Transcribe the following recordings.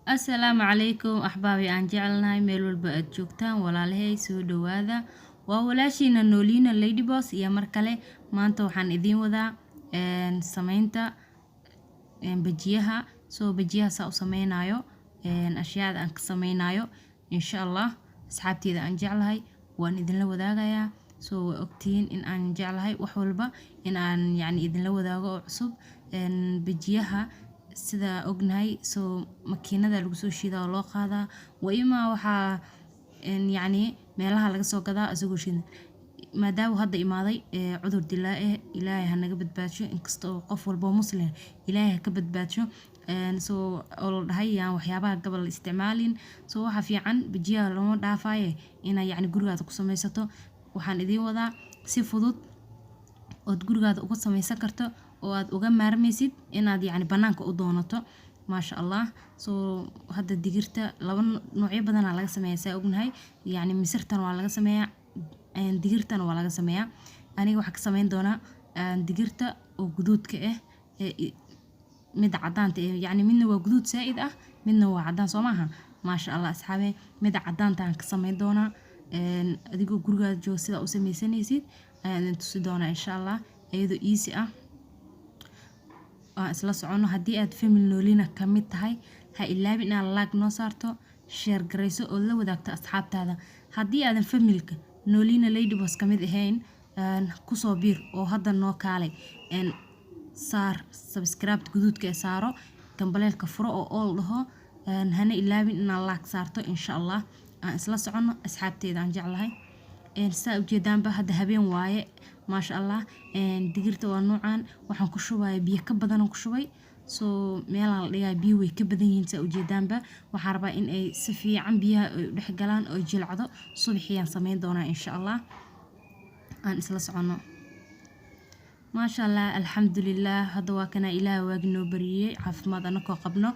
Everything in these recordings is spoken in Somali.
Assalaamu calaykum axbaabi aan jecelnahay meel walba aad joogtaan walaalahay soo dhawaada waa walaashiina Noolina Ladyboss iyo mar kale maanta waxaan idiin wadaa sameynta bajiyaha bajiyaha saa u sameynayo ashyaada aan ka sameynayo insha Allah asxaabteeda aan jeclahay waan idinla wadaagayaa way ogtihiin in aan jeclahay wax walba in aan idinla wadaago oo cusub bajiyaha sida ognahay makiinada lagu soo shiidaa oo loo qaadaa ima waxaa meelaha laga soo gadaa isagoo shiidan maadaama hadda imaaday cudur dilaa ilaahay ha naga badbaadsho inkastoo qof walba muslim ilaahay ka badbaadsho oo la dhahay yaan waxyaabaha gabal isticmaalin waxa fiican bajiyaha lama dhaafaye inaad gurigaada ku sameysato waxaan idiin wadaa si fudud ood gurigaada uga sameysan karto oo aad uga maarmaysid inaad banaanka u doonato maasha Allah hadda digirta laba noocyo badan laga sameeyaa saa ognahay misirtan waa laga sameeyaa digirtan waa laga sameeyaa aniga waxa ka sameyn doonaa digirta oo guduudka mid cadaanta midna waa guduud saaid ah midna waa cadaan Soomaha maasha Allah asxaabe mid cadaanta aan ka sameyn doonaa adigoo gurigaada jooga sida u sameysanaysid ayaan tusi doonaa insha Allah iyadoo easy ah isla socono haddii aad family Noolina ka mid tahay ha ilaabin inaad like noo saarto share gareyso oo la wadaagto asxaabtaada haddii aadan familka Noolina Ladyboss ka mid ahayn ku soo biir oo hadda noo kaalay saar subscribe guduudka saaro gambaleelka furo oo all dhaho hana ilaabin inaad like saarto insha Allah aan isla socono asxaabteeda aan jeclahay saa ujeedaanba hadda habeen waaye maasha Allah digirta waa noocan waxaan ku shubay biyo ka badan ku shubay meelaha la dhigay biyo way ka badan yihiin saa ujeedaanba waxaan rabaa in ay si fiican biyaha ay dhex galaan oo jilcado subaxiyaan sameyn doonaa insha Allah aan isla socono maasha Allah alxamdulillah hadda waa kana ilaahay waagi noo bariyay caafimaad anakoo qabno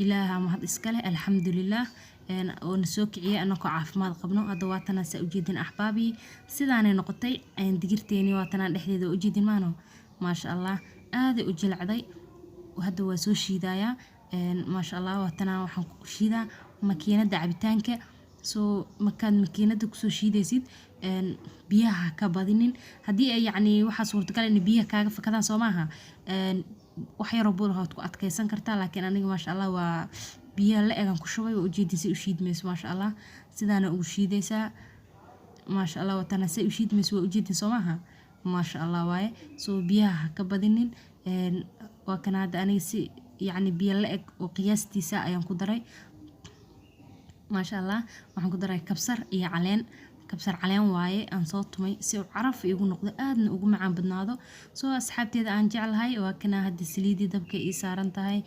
ilaaha mahad iska leh alxamdulillah oo na soo kiciyay anakoo caafimaad qabno hadda waa tan saa ujeedin axbaabi sidaanay noqotay digirteeni waa tan dhexdeeda u jeedin maano maasha Allah aad u jilcday hadda waa soo shiidaya maasha Allah waa tan waxaan ku shiidaa makiinada cabitaanka markaad makiinada ku soo shiidaysid biyaha ka badinin haddii ay waxa suurtagal in biyaha kaaga fakadaan Soomaha wax yar oo buuraha ku adkeysan kartaa laakiin aniga maasha Allah waa biyaha la eegan ku shubay oo ujeedisay u shiidmayso maasha Allah sidaana ugu shiidaysaa maasha Allah waa tan say u shiidmayso waa ujeedin Soomaha maasha Allah waaye biyaha ka badinin waa kana hadda aniga si biyo la eg oo qiyaastiisa ayaan ku daray maasha Allah waxaan ku daray kabsar iyo kabsar caleen waaye aan soo tumay si uu caraf igu noqdo aadna ugu macaan badnaado asxaabteeda aan jeclahay waa kana hadda saliidii dabka ii saaran tahay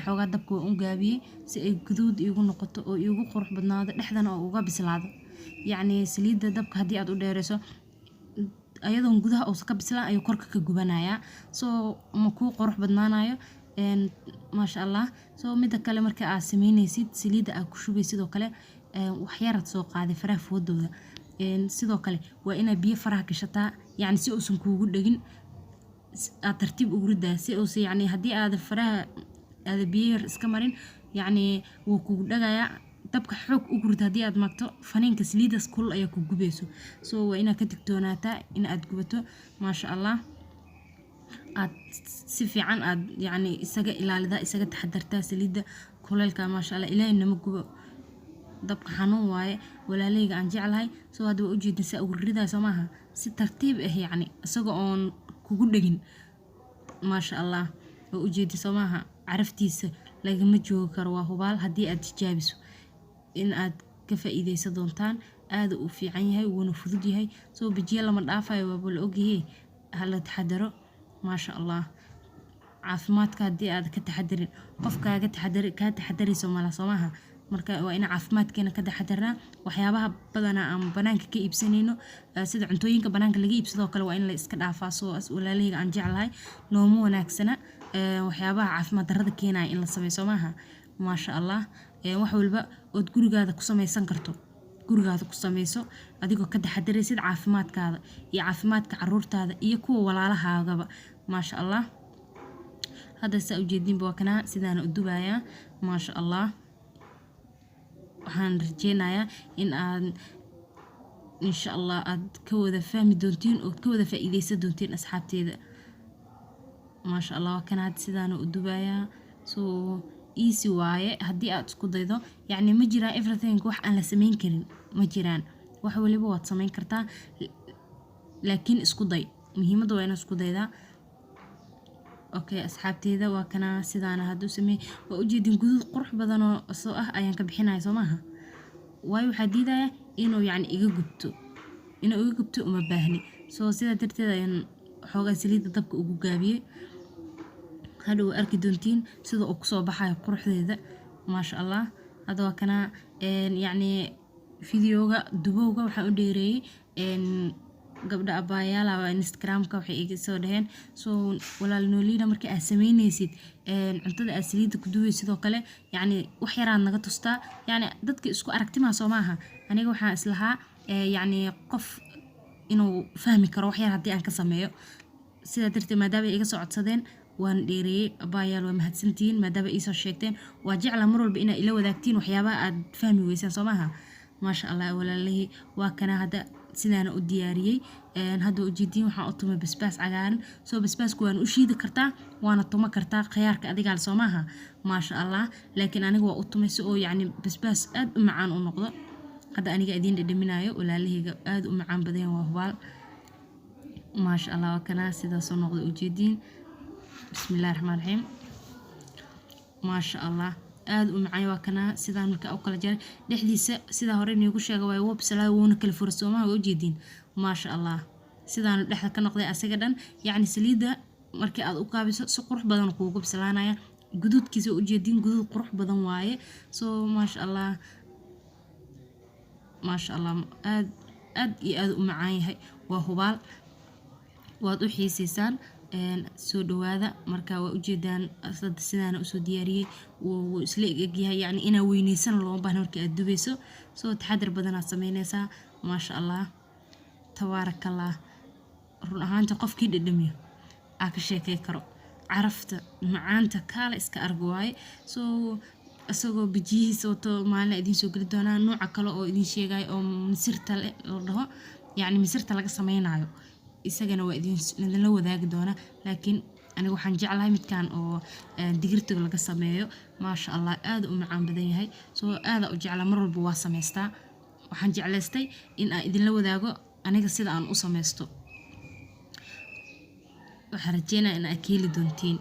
xoogaa dabka waan u gaabiyay si ay guduud igu noqoto oo igu qurux badnaado dhexdana oo uga bislaado saliida dabka haddii aad u dheereyso ayadoon gudaha oo ka bislaan ayuu korka ka gubanayaa ma ku qurux badnaanayo maasha Allah mida kale marka aad sameynaysid saliida aad ku shubay sidoo kale wax yar aad soo qaaday faraha foodooda sidoo kale waa inaad biyo faraha gashataa si uusan kuugu dhagin aad tartiib ugu ridaa si uusan haddii aad faraha aad biyo yar iska marin wuu kuugu dhagayaa dabka xoog ugu rid haddii aad magto faniinka saliidaas kulul ayaa ku gubayso waa inaad ka digtoonaataa in aad gubato maasha Allah aad si fiican aad isaga ilaalida isaga taxadartaa saliida kuleelka maasha Allah ilaahay nama gubo dabka xanuun waaye walaalayga aan jeclahay hadda waa ujeedin saa ugu ridaa Soomaha si tartiib ah isaga oon kugu dhagin maasha Allah waa ujeedin Soomaha caraftiisa lagama joogi karo waa hubaal haddii aad tijaabiso in aad ka faa'iideysan doontaan aad u fiican yahay wuuna fudud yahay bajiya lama dhaafayo waa la ogyahay hala taxadaro maasha Allah caafimaadka haddii aad ka taxadarin qofkaaga taxadarayso mala Soomaha marka waa in caafimaadkeena ka taxadarnaa waxyaabaha badana aan banaanka ka iibsanayno sida cuntooyinka banaanka laga iibsado kale waa in la iska dhaafaa walaalayga aan jeclahay nooma wanaagsana waxyaabaha caafimaad darrada keenaya in la sameeyo Soomaha maasha Allah wax walba oo gurigaada ku sameysan karto gurigaada ku sameyso adigoo ka taxadaraysid caafimaadkaada iyo caafimaadka caruurtaada iyo kuwa walaalahaagaba maasha Allah هذا سأوجدين بوكنا سيدان الدبايا ما شاء الله waxaan rajeynayaa in aad insha Allah aad ka wada fahmi doontiin oo ka wada faa'iideysan doontiin asxaabteeda. maasha Allah kana had sidaan u dubayaa so easy waaye haddii aad isku daydo yacni ma jiraan everything wax aan la samayn karin ma jiraan wax waliba waad samayn kartaa laakiin isku day muhiimadda waa inaad isku daydaa. okay asxaabteeda waa kana sidaan hadda u sameey waa u jeedin guduud qurux badan oo soo ah ayaan ka bixinayaa soo maaha waayo waxaa diidaya inuu yacni iga gubto uma baahni soo sidaa darteed ayaan xoogaa saliidda dabka ugu gaabiyey hadhow arki doontiin sida uu kusoo baxayo quruxdeeda maasha Allah. hadda waa kana yacni videoga dubowga waxaan u dheereeyey gabdha abaayaala waa Instagram-ka waxay iga soo dhaheen soo walaal Noolina markii aad sameynaysid cuntada aad saliidda ku duway sidoo kale yacni wax yaraad naga tustaa yacni dadka isku aragtimaa soo maaha aniga waxaan islahaa yacni qof inuu fahmi karo wax yar haddii aan ka sameeyo sidaa darteed maadaama iga soo codsadeen waan dheereeyey abaayaal waa mahadsantihiin maadaama ii soo sheegteen waa jecla mar walba inaad ila wadaagtiin waxyaabaha aad fahmi weysaan soo maaha maasha Allah walaalihii waa kana hadda sidaan u diyaariyey hadda u jeedin waxaan u tumay basbaas cagaaran soo basbaasku waan u shiidi kartaa waana tuma kartaa khiyaarka adiga soo maaha maasha Allah laakiin aniga waa u tumay si oo yacni basbaas aad u macaan u noqdo hadda aniga idin dhadhaminayo walaalihayga aad u macaan badan waa hubaal maasha Allah waa kana sidaas oo noqdo u jeedin bismillaahir rahmaanir rahiim maasha Allah aad u macaan waa kana sidaan marka u kala jaray dhexdiisa sida hore inuu sheegay way wabsalada woona kala fursooma oo jeedin maasha Allah sidaan dhexda ka noqday asaga dhan yacni saliida markii aad u qaabiso si qurux badan kuugu bislaanaya guduudkiisa u jeedin guduud qurux badan waaye soo maasha Allah aad iyo aad u macaan yahay waa hubaal waad u xiisaysaan soo dhawaada marka waa u jeedaan sidaan u soo diyaariyey wuu isla egyahay yacni inaa weynaysan loo baahna markii aad dubayso soo taxadar badan aad samaynaysaa maasha Allah tabaarakallah run ahaantii qofkii dhadhamiyo aa ka sheekay karo carafta macaanta kaala iska argo waaye soo asagoo bijihiisa wato maalin idin soo geli doonaa nooca kale oo idin sheegay oo misirta la dhaho yacni misirta laga samaynayo isagana waa idin la wadaagi doona laakiin aniga waxaan jeclahay midkan oo digirta laga sameeyo maasha Allah aad u macaan badan yahay soo aad u jeclaa mar walba waa sameystaa waxaan jeclaystay in aan idin la wadaago aniga sida aan u sameysto waxaan rajeynayaa in aad keeli doontiin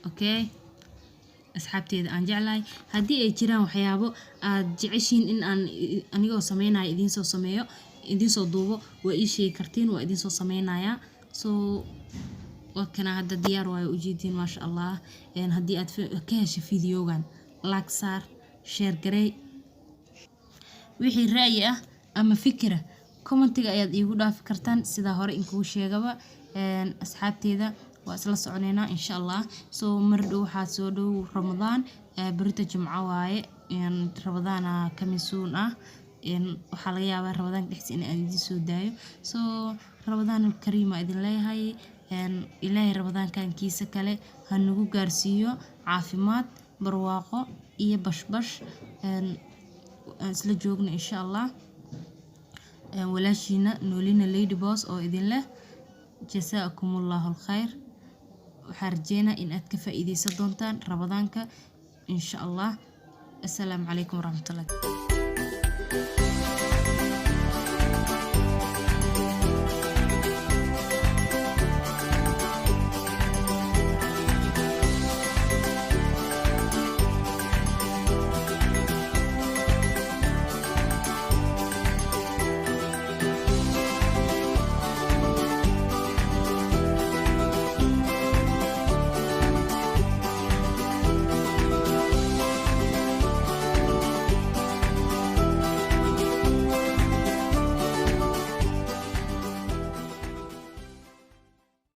okay asxaabteeda aan jeclahay haddii ay jiraan waxyaabo aad jeceshiin in aan anigoo sameynayo idin soo sameeyo idin soo duubo waa ii sheegi kartiin waa idin soo sameynayaa soo wakana hadda diyaar waayo u jeedin maasha Allah haddii aad ka hesho videogan like saar share garey wixii ra'yi ah ama fikra commentiga ayaad iigu dhaafi kartaan sida hore in kuu sheegaba asxaabteeda waa isla soconeynaa insha Allah soo mar dhow waxaa soo dhow Ramadaan berita Jimco waaye Ramadaana kamisuun ah waxaa laga yaabaa Ramadaanka dhexdiisa in aan idin soo daayo soo Ramadaan kariim idin leeyahay ilaahay Ramadaankan kiisa kale ha nagu gaarsiiyo caafimaad barwaaqo iyo bashbash isla joogna insha Allah walaashiina Noolina Lady Boss oo idin leh jasaakumullahu khayr waxaan rajeynaa in aad ka faa'iideysan doontaan Ramadaanka insha Allah. Assalaamu calaykum waraxmatullahi